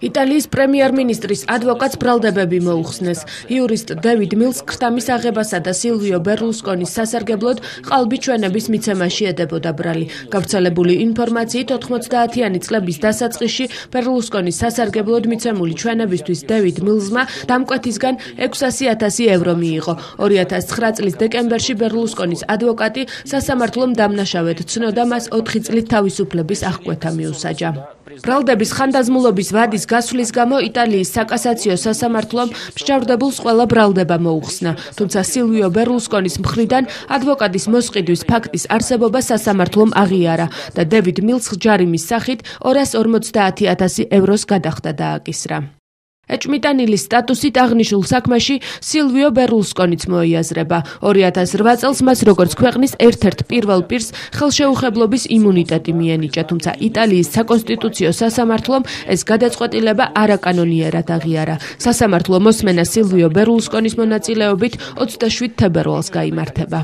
იტალიის პრემიერ-მინისტრის ადვოკატს ბრალდებები მოუხსნეს. იურისტ დევიდ მილს ქრთამის აღებასა და სილვიო ბერლუსკონის სასარგებლოდ ყალბი ჩვენების მიცემაში ედებოდა ბრალი. გავრცელებული ინფორმაციით 90-იანი წლების დასაწყისში ბერლუსკონის სასარგებლოდ მიცემული ჩვენებისთვის დევიდ მილსმა დამკვეთისგან 600,000 ევრო მიიღო. 2009 წლის დეკემბერში ბერლუსკონის ადვოკატი სასამართლომ დამნაშავედ ცნოდა მას 4 წლით თავისუფლების აღკვეთა მიუსაჯა. ბრალდების ხანდაზმულობის ვადის გასვლის გამო იტალიის საკასაციო სასამართლომ მსჯავრდებულს ყველა ბრალდება მოუხსნა, თუმცა სილვიო ბერლუსკონის მხრიდან ადვოკატის მოსყიდვის ფაქტის არსებობა სასამართლომ აღიარა და დევიდ მილს ჯარიმის სახით 250,000 ევროს გადახდა დააკისრა. ეჭმიტანილის სტატუსით აღნიშნულ საქმეში სილვიო ბერლუსკონიც მოიაზრება. 2008 წელს მას როგორც ქვეყნის ერთ-ერთ პირველ პირს ხელშეუხებლობის იმუნიტეტი მიენიჭა, თუმცა იტალიის საკონსტიტუციო სასამართლომ ეს გადაწყვეტილება არაკანონიერად აღიარა. სასამართლო მოსმენა სილვიო ბერლუსკონის მონაწილეობით 27 თებერვალს გაიმართება.